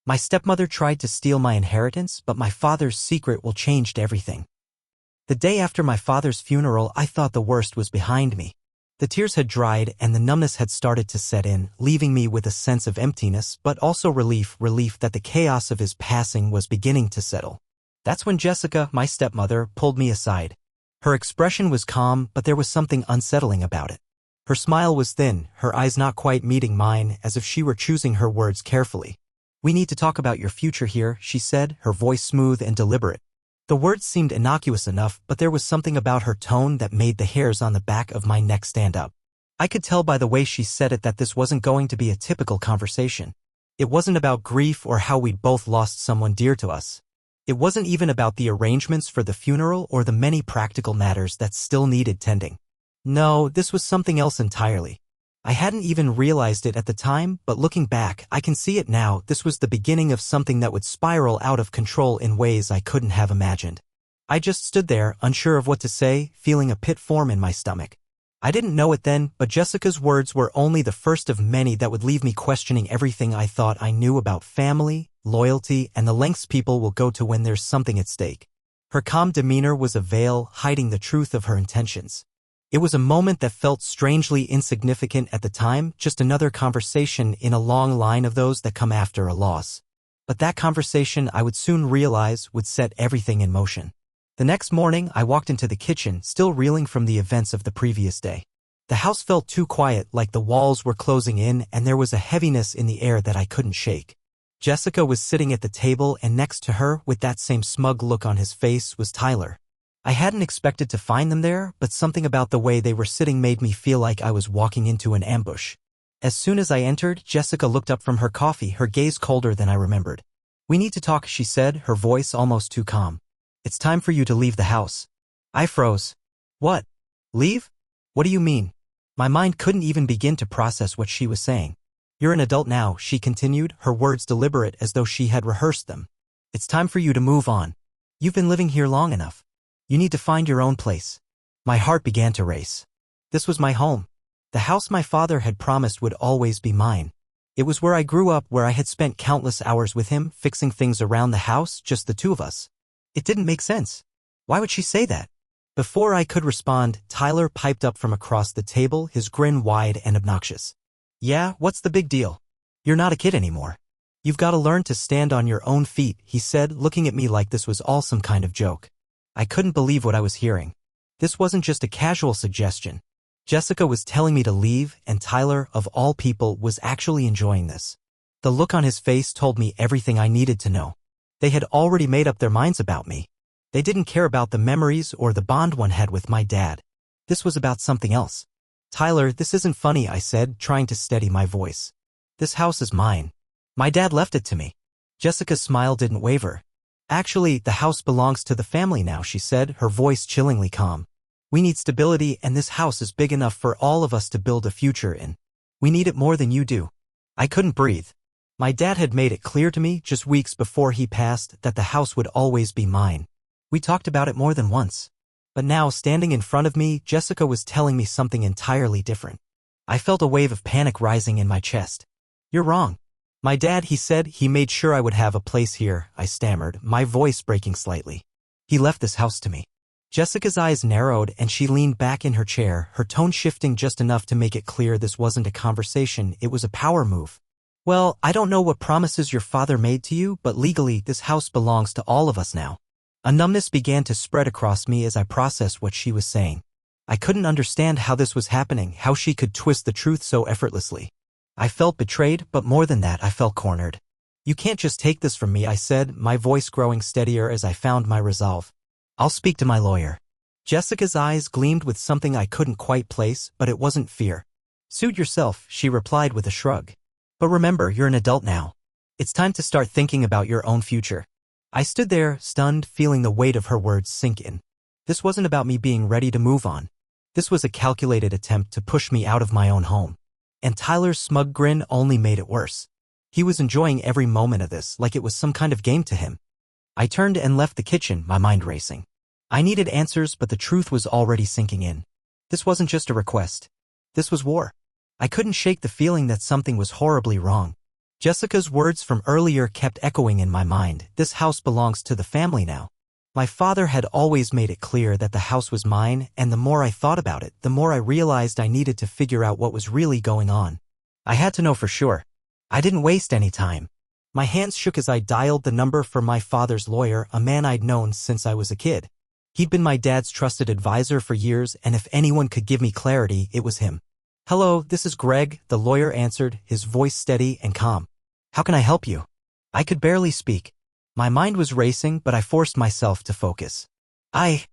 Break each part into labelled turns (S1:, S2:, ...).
S1: My stepmother tried to steal my inheritance, but my father's secret will change everything. The day after my father's funeral, I thought the worst was behind me. The tears had dried and the numbness had started to set in, leaving me with a sense of emptiness, but also relief that the chaos of his passing was beginning to settle. That's when Jessica, my stepmother, pulled me aside. Her expression was calm, but there was something unsettling about it. Her smile was thin, her eyes not quite meeting mine, as if she were choosing her words carefully. "We need to talk about your future here," she said, her voice smooth and deliberate. The words seemed innocuous enough, but there was something about her tone that made the hairs on the back of my neck stand up. I could tell by the way she said it that this wasn't going to be a typical conversation. It wasn't about grief or how we'd both lost someone dear to us. It wasn't even about the arrangements for the funeral or the many practical matters that still needed tending. No, this was something else entirely. I hadn't even realized it at the time, but looking back, I can see it now. This was the beginning of something that would spiral out of control in ways I couldn't have imagined. I just stood there, unsure of what to say, feeling a pit form in my stomach. I didn't know it then, but Jessica's words were only the first of many that would leave me questioning everything I thought I knew about family, loyalty, and the lengths people will go to when there's something at stake. Her calm demeanor was a veil hiding the truth of her intentions. It was a moment that felt strangely insignificant at the time, just another conversation in a long line of those that come after a loss. But that conversation, I would soon realize, would set everything in motion. The next morning, I walked into the kitchen, still reeling from the events of the previous day. The house felt too quiet, like the walls were closing in, and there was a heaviness in the air that I couldn't shake. Jessica was sitting at the table, and next to her, with that same smug look on his face, was Tyler. I hadn't expected to find them there, but something about the way they were sitting made me feel like I was walking into an ambush. As soon as I entered, Jessica looked up from her coffee, her gaze colder than I remembered. "We need to talk," she said, her voice almost too calm. "It's time for you to leave the house." I froze. "What? Leave? What do you mean?" My mind couldn't even begin to process what she was saying. "You're an adult now," she continued, her words deliberate as though she had rehearsed them. "It's time for you to move on. You've been living here long enough. You need to find your own place." My heart began to race. This was my home. The house my father had promised would always be mine. It was where I grew up, where I had spent countless hours with him, fixing things around the house, just the two of us. It didn't make sense. Why would she say that? Before I could respond, Tyler piped up from across the table, his grin wide and obnoxious. "Yeah, what's the big deal? You're not a kid anymore. You've got to learn to stand on your own feet," he said, looking at me like this was all some kind of joke. I couldn't believe what I was hearing. This wasn't just a casual suggestion. Jessica was telling me to leave, and Tyler, of all people, was actually enjoying this. The look on his face told me everything I needed to know. They had already made up their minds about me. They didn't care about the memories or the bond one had with my dad. This was about something else. "Tyler, this isn't funny," I said, trying to steady my voice. "This house is mine. My dad left it to me." Jessica's smile didn't waver. "Actually, the house belongs to the family now," she said, her voice chillingly calm. "We need stability, and this house is big enough for all of us to build a future in. We need it more than you do." I couldn't breathe. My dad had made it clear to me, just weeks before he passed, that the house would always be mine. We talked about it more than once. But now, standing in front of me, Jessica was telling me something entirely different. I felt a wave of panic rising in my chest. "You're wrong. My dad," he said, "he made sure I would have a place here," I stammered, my voice breaking slightly. "He left this house to me." Jessica's eyes narrowed and she leaned back in her chair, her tone shifting just enough to make it clear this wasn't a conversation, it was a power move. "Well, I don't know what promises your father made to you, but legally this house belongs to all of us now." A numbness began to spread across me as I processed what she was saying. I couldn't understand how this was happening, how she could twist the truth so effortlessly. I felt betrayed, but more than that, I felt cornered. "You can't just take this from me," I said, my voice growing steadier as I found my resolve. "I'll speak to my lawyer." Jessica's eyes gleamed with something I couldn't quite place, but it wasn't fear. "Suit yourself," she replied with a shrug. "But remember, you're an adult now. It's time to start thinking about your own future." I stood there, stunned, feeling the weight of her words sink in. This wasn't about me being ready to move on. This was a calculated attempt to push me out of my own home. And Tyler's smug grin only made it worse. He was enjoying every moment of this, like it was some kind of game to him. I turned and left the kitchen, my mind racing. I needed answers, but the truth was already sinking in. This wasn't just a request. This was war. I couldn't shake the feeling that something was horribly wrong. Jessica's words from earlier kept echoing in my mind. This house belongs to the family now. My father had always made it clear that the house was mine, and the more I thought about it, the more I realized I needed to figure out what was really going on. I had to know for sure. I didn't waste any time. My hands shook as I dialed the number for my father's lawyer, a man I'd known since I was a kid. He'd been my dad's trusted advisor for years, and if anyone could give me clarity, it was him. "Hello, this is Greg," the lawyer answered, his voice steady and calm. "How can I help you?" I could barely speak. My mind was racing, but I forced myself to focus. I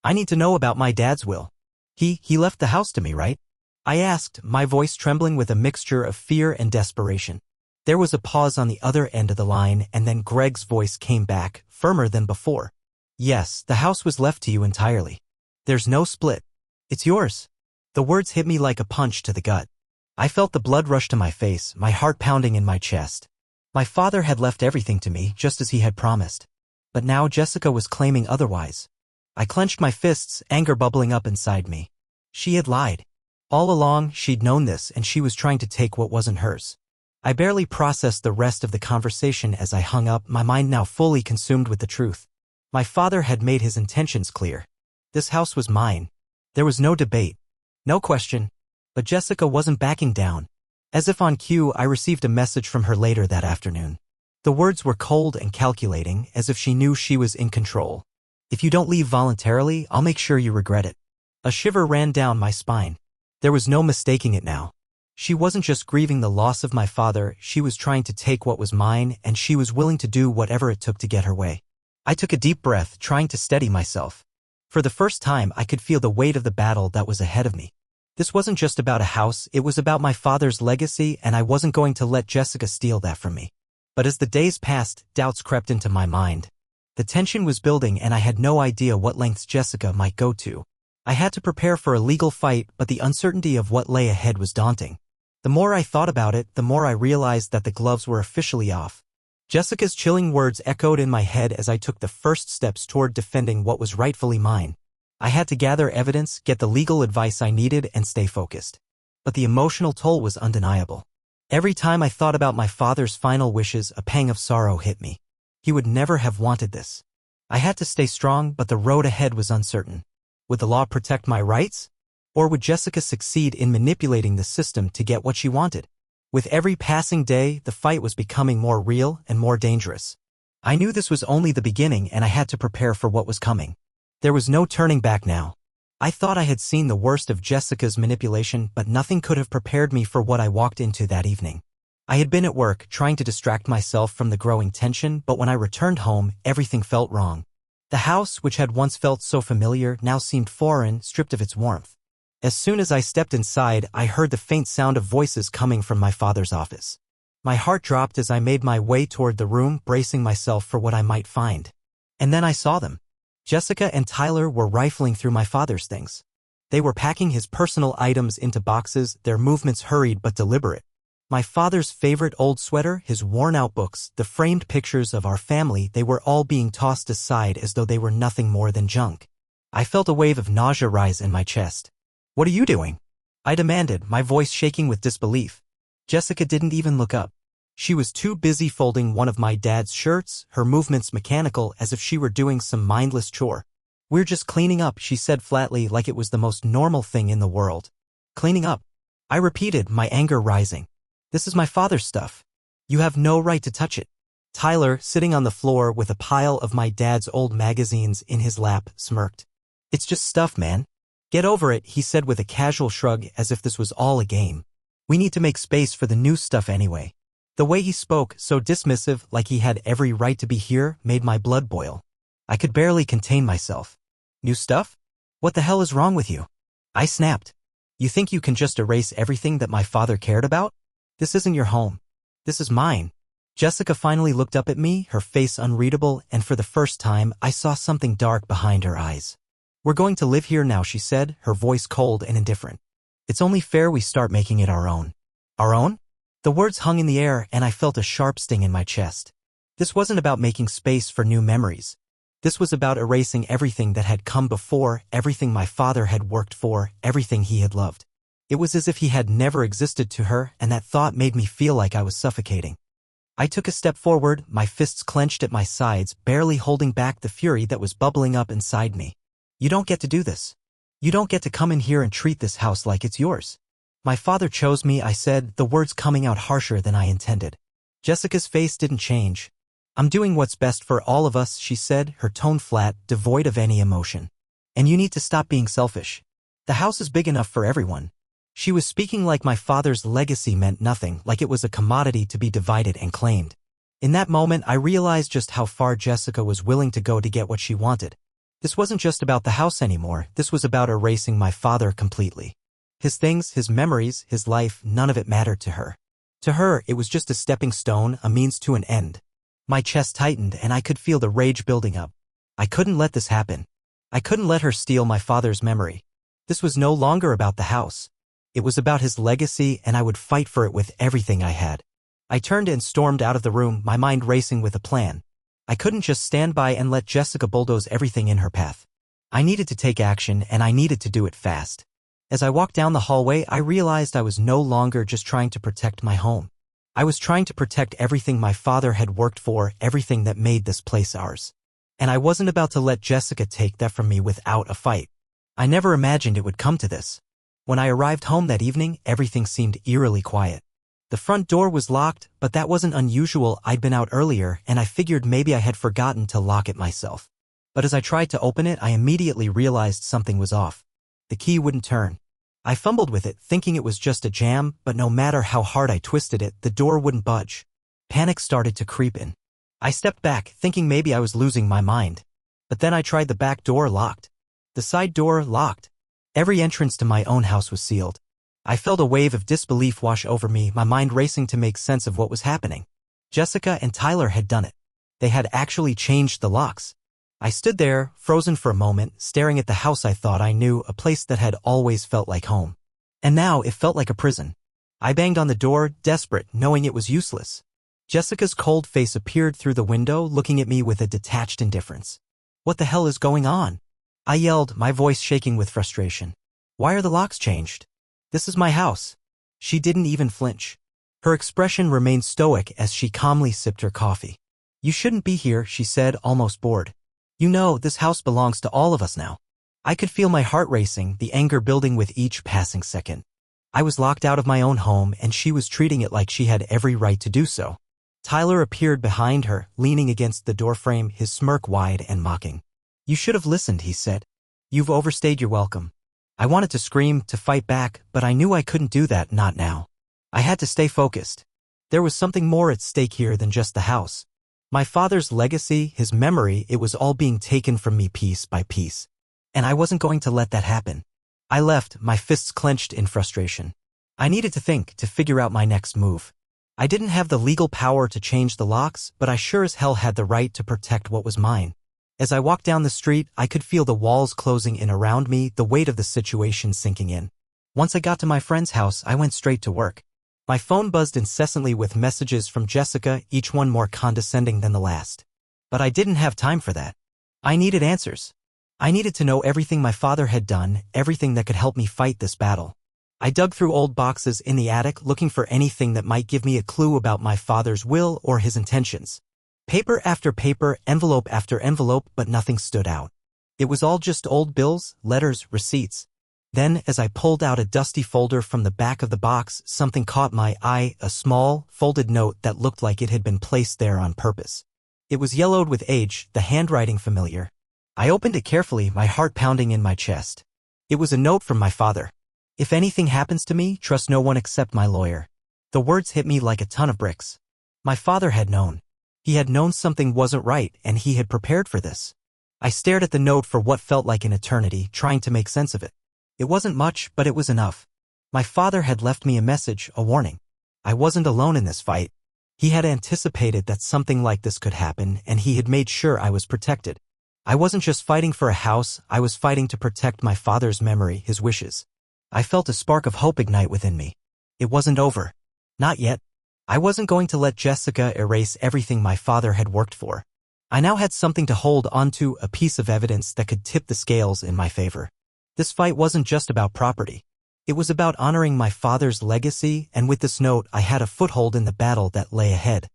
S1: need to know about my dad's will. He left the house to me, right?" I asked, my voice trembling with a mixture of fear and desperation. There was a pause on the other end of the line, and then Greg's voice came back, firmer than before. "Yes, the house was left to you entirely. There's no split. It's yours." The words hit me like a punch to the gut. I felt the blood rush to my face, my heart pounding in my chest. My father had left everything to me, just as he had promised. But now Jessica was claiming otherwise. I clenched my fists, anger bubbling up inside me. She had lied. All along, she'd known this, and she was trying to take what wasn't hers. I barely processed the rest of the conversation as I hung up, my mind now fully consumed with the truth. My father had made his intentions clear. This house was mine. There was no debate. No question. But Jessica wasn't backing down. As if on cue, I received a message from her later that afternoon. The words were cold and calculating, as if she knew she was in control. "If you don't leave voluntarily, I'll make sure you regret it." A shiver ran down my spine. There was no mistaking it now. She wasn't just grieving the loss of my father, she was trying to take what was mine, and she was willing to do whatever it took to get her way. I took a deep breath, trying to steady myself. For the first time, I could feel the weight of the battle that was ahead of me. This wasn't just about a house, it was about my father's legacy, and I wasn't going to let Jessica steal that from me. But as the days passed, doubts crept into my mind. The tension was building, and I had no idea what lengths Jessica might go to. I had to prepare for a legal fight, but the uncertainty of what lay ahead was daunting. The more I thought about it, the more I realized that the gloves were officially off. Jessica's chilling words echoed in my head as I took the first steps toward defending what was rightfully mine. I had to gather evidence, get the legal advice I needed, and stay focused. But the emotional toll was undeniable. Every time I thought about my father's final wishes, a pang of sorrow hit me. He would never have wanted this. I had to stay strong, but the road ahead was uncertain. Would the law protect my rights? Or would Jessica succeed in manipulating the system to get what she wanted? With every passing day, the fight was becoming more real and more dangerous. I knew this was only the beginning, and I had to prepare for what was coming. There was no turning back now. I thought I had seen the worst of Jessica's manipulation, but nothing could have prepared me for what I walked into that evening. I had been at work, trying to distract myself from the growing tension, but when I returned home, everything felt wrong. The house, which had once felt so familiar, now seemed foreign, stripped of its warmth. As soon as I stepped inside, I heard the faint sound of voices coming from my father's office. My heart dropped as I made my way toward the room, bracing myself for what I might find. And then I saw them. Jessica and Tyler were rifling through my father's things. They were packing his personal items into boxes, their movements hurried but deliberate. My father's favorite old sweater, his worn-out books, the framed pictures of our family, they were all being tossed aside as though they were nothing more than junk. I felt a wave of nausea rise in my chest. "What are you doing?" I demanded, my voice shaking with disbelief. Jessica didn't even look up. She was too busy folding one of my dad's shirts, her movements mechanical as if she were doing some mindless chore. "We're just cleaning up," she said flatly, like it was the most normal thing in the world. "Cleaning up?" I repeated, my anger rising. "This is my father's stuff. You have no right to touch it." Tyler, sitting on the floor with a pile of my dad's old magazines in his lap, smirked. "It's just stuff, man. Get over it," he said with a casual shrug, as if this was all a game. "We need to make space for the new stuff anyway." The way he spoke, so dismissive, like he had every right to be here, made my blood boil. I could barely contain myself. "New stuff? What the hell is wrong with you?" I snapped. "You think you can just erase everything that my father cared about? This isn't your home. This is mine." Jessica finally looked up at me, her face unreadable, and for the first time, I saw something dark behind her eyes. "We're going to live here now," she said, her voice cold and indifferent. "It's only fair we start making it our own." Our own? The words hung in the air, and I felt a sharp sting in my chest. This wasn't about making space for new memories. This was about erasing everything that had come before, everything my father had worked for, everything he had loved. It was as if he had never existed to her, and that thought made me feel like I was suffocating. I took a step forward, my fists clenched at my sides, barely holding back the fury that was bubbling up inside me. You don't get to do this. You don't get to come in here and treat this house like it's yours. My father chose me, I said, the words coming out harsher than I intended. Jessica's face didn't change. I'm doing what's best for all of us, she said, her tone flat, devoid of any emotion. And you need to stop being selfish. The house is big enough for everyone. She was speaking like my father's legacy meant nothing, like it was a commodity to be divided and claimed. In that moment, I realized just how far Jessica was willing to go to get what she wanted. This wasn't just about the house anymore, this was about erasing my father completely. His things, his memories, his life, none of it mattered to her. To her, it was just a stepping stone, a means to an end. My chest tightened and I could feel the rage building up. I couldn't let this happen. I couldn't let her steal my father's memory. This was no longer about the house. It was about his legacy, and I would fight for it with everything I had. I turned and stormed out of the room, my mind racing with a plan. I couldn't just stand by and let Jessica bulldoze everything in her path. I needed to take action, and I needed to do it fast. As I walked down the hallway, I realized I was no longer just trying to protect my home. I was trying to protect everything my father had worked for, everything that made this place ours. And I wasn't about to let Jessica take that from me without a fight. I never imagined it would come to this. When I arrived home that evening, everything seemed eerily quiet. The front door was locked, but that wasn't unusual. I'd been out earlier, and I figured maybe I had forgotten to lock it myself. But as I tried to open it, I immediately realized something was off. The key wouldn't turn. I fumbled with it, thinking it was just a jam, but no matter how hard I twisted it, the door wouldn't budge. Panic started to creep in. I stepped back, thinking maybe I was losing my mind. But then I tried the back door, locked. The side door, locked. Every entrance to my own house was sealed. I felt a wave of disbelief wash over me, my mind racing to make sense of what was happening. Jessica and Tyler had done it. They had actually changed the locks. I stood there, frozen for a moment, staring at the house I thought I knew, a place that had always felt like home. And now it felt like a prison. I banged on the door, desperate, knowing it was useless. Jessica's cold face appeared through the window, looking at me with a detached indifference. What the hell is going on? I yelled, my voice shaking with frustration. Why are the locks changed? This is my house. She didn't even flinch. Her expression remained stoic as she calmly sipped her coffee. You shouldn't be here, she said, almost bored. You know, this house belongs to all of us now. I could feel my heart racing, the anger building with each passing second. I was locked out of my own home, and she was treating it like she had every right to do so. Tyler appeared behind her, leaning against the doorframe, his smirk wide and mocking. You should have listened, he said. You've overstayed your welcome. I wanted to scream, to fight back, but I knew I couldn't do that, not now. I had to stay focused. There was something more at stake here than just the house. My father's legacy, his memory, it was all being taken from me piece by piece. And I wasn't going to let that happen. I left, my fists clenched in frustration. I needed to think, to figure out my next move. I didn't have the legal power to change the locks, but I sure as hell had the right to protect what was mine. As I walked down the street, I could feel the walls closing in around me, the weight of the situation sinking in. Once I got to my friend's house, I went straight to work. My phone buzzed incessantly with messages from Jessica, each one more condescending than the last. But I didn't have time for that. I needed answers. I needed to know everything my father had done, everything that could help me fight this battle. I dug through old boxes in the attic, looking for anything that might give me a clue about my father's will or his intentions. Paper after paper, envelope after envelope, but nothing stood out. It was all just old bills, letters, receipts. Then, as I pulled out a dusty folder from the back of the box, something caught my eye, a small, folded note that looked like it had been placed there on purpose. It was yellowed with age, the handwriting familiar. I opened it carefully, my heart pounding in my chest. It was a note from my father. If anything happens to me, trust no one except my lawyer. The words hit me like a ton of bricks. My father had known. He had known something wasn't right, and he had prepared for this. I stared at the note for what felt like an eternity, trying to make sense of it. It wasn't much, but it was enough. My father had left me a message, a warning. I wasn't alone in this fight. He had anticipated that something like this could happen, and he had made sure I was protected. I wasn't just fighting for a house, I was fighting to protect my father's memory, his wishes. I felt a spark of hope ignite within me. It wasn't over. Not yet. I wasn't going to let Jessica erase everything my father had worked for. I now had something to hold onto, a piece of evidence that could tip the scales in my favor. This fight wasn't just about property. It was about honoring my father's legacy, and with this note I had a foothold in the battle that lay ahead.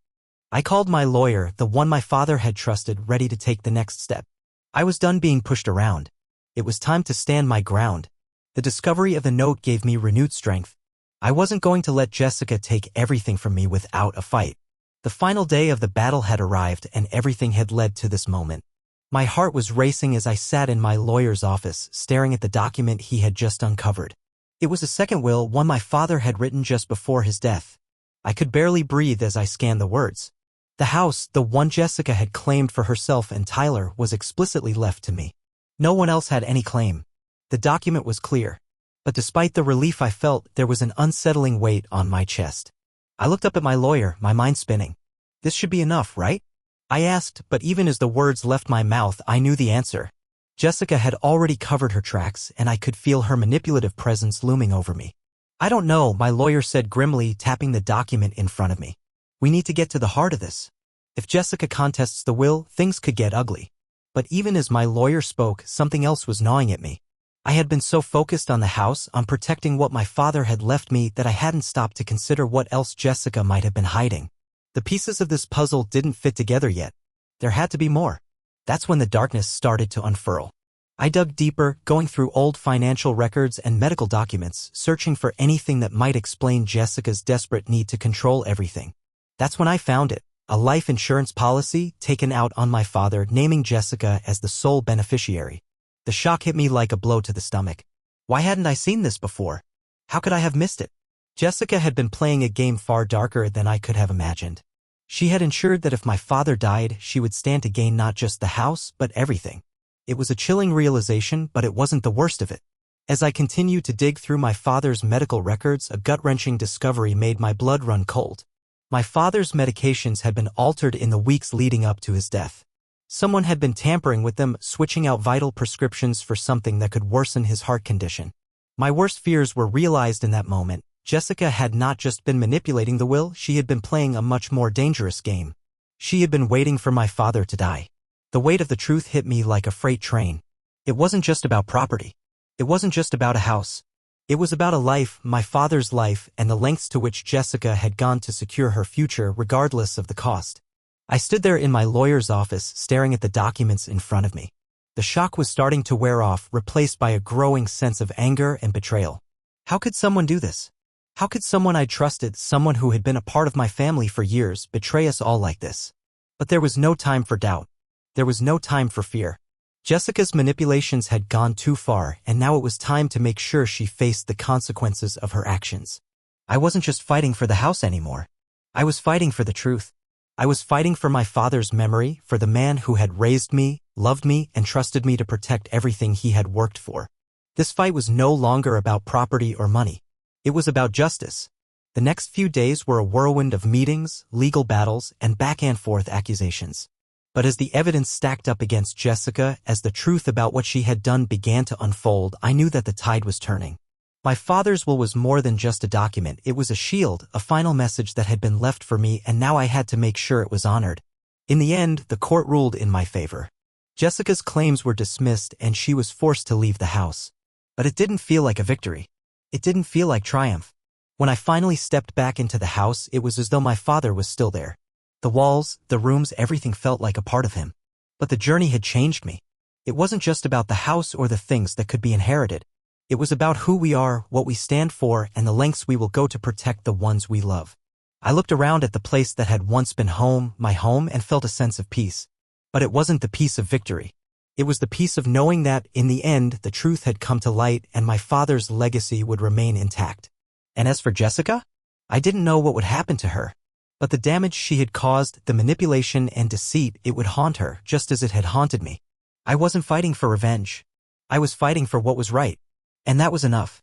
S1: I called my lawyer, the one my father had trusted, ready to take the next step. I was done being pushed around. It was time to stand my ground. The discovery of the note gave me renewed strength. I wasn't going to let Jessica take everything from me without a fight. The final day of the battle had arrived and everything had led to this moment. My heart was racing as I sat in my lawyer's office, staring at the document he had just uncovered. It was a second will, one my father had written just before his death. I could barely breathe as I scanned the words. The house, the one Jessica had claimed for herself and Tyler, was explicitly left to me. No one else had any claim. The document was clear. But despite the relief I felt, there was an unsettling weight on my chest. I looked up at my lawyer, my mind spinning. This should be enough, right? I asked, but even as the words left my mouth, I knew the answer. Jessica had already covered her tracks, and I could feel her manipulative presence looming over me. I don't know, my lawyer said grimly, tapping the document in front of me. We need to get to the heart of this. If Jessica contests the will, things could get ugly. But even as my lawyer spoke, something else was gnawing at me. I had been so focused on the house, on protecting what my father had left me, that I hadn't stopped to consider what else Jessica might have been hiding. The pieces of this puzzle didn't fit together yet. There had to be more. That's when the darkness started to unfurl. I dug deeper, going through old financial records and medical documents, searching for anything that might explain Jessica's desperate need to control everything. That's when I found it. A life insurance policy taken out on my father, naming Jessica as the sole beneficiary. The shock hit me like a blow to the stomach. Why hadn't I seen this before? How could I have missed it? Jessica had been playing a game far darker than I could have imagined. She had ensured that if my father died, she would stand to gain not just the house, but everything. It was a chilling realization, but it wasn't the worst of it. As I continued to dig through my father's medical records, a gut-wrenching discovery made my blood run cold. My father's medications had been altered in the weeks leading up to his death. Someone had been tampering with them, switching out vital prescriptions for something that could worsen his heart condition. My worst fears were realized in that moment. Jessica had not just been manipulating the will, she had been playing a much more dangerous game. She had been waiting for my father to die. The weight of the truth hit me like a freight train. It wasn't just about property. It wasn't just about a house. It was about a life, my father's life, and the lengths to which Jessica had gone to secure her future regardless of the cost. I stood there in my lawyer's office, staring at the documents in front of me. The shock was starting to wear off, replaced by a growing sense of anger and betrayal. How could someone do this? How could someone I trusted, someone who had been a part of my family for years, betray us all like this? But there was no time for doubt. There was no time for fear. Jessica's manipulations had gone too far, and now it was time to make sure she faced the consequences of her actions. I wasn't just fighting for the house anymore. I was fighting for the truth. I was fighting for my father's memory, for the man who had raised me, loved me, and trusted me to protect everything he had worked for. This fight was no longer about property or money. It was about justice. The next few days were a whirlwind of meetings, legal battles, and back-and-forth accusations. But as the evidence stacked up against Jessica, as the truth about what she had done began to unfold, I knew that the tide was turning. My father's will was more than just a document. It was a shield, a final message that had been left for me, and now I had to make sure it was honored. In the end, the court ruled in my favor. Jessica's claims were dismissed and she was forced to leave the house. But it didn't feel like a victory. It didn't feel like triumph. When I finally stepped back into the house, it was as though my father was still there. The walls, the rooms, everything felt like a part of him. But the journey had changed me. It wasn't just about the house or the things that could be inherited. It was about who we are, what we stand for, and the lengths we will go to protect the ones we love. I looked around at the place that had once been home, my home, and felt a sense of peace. But it wasn't the peace of victory. It was the peace of knowing that, in the end, the truth had come to light and my father's legacy would remain intact. And as for Jessica? I didn't know what would happen to her. But the damage she had caused, the manipulation and deceit, it would haunt her, just as it had haunted me. I wasn't fighting for revenge. I was fighting for what was right. And that was enough.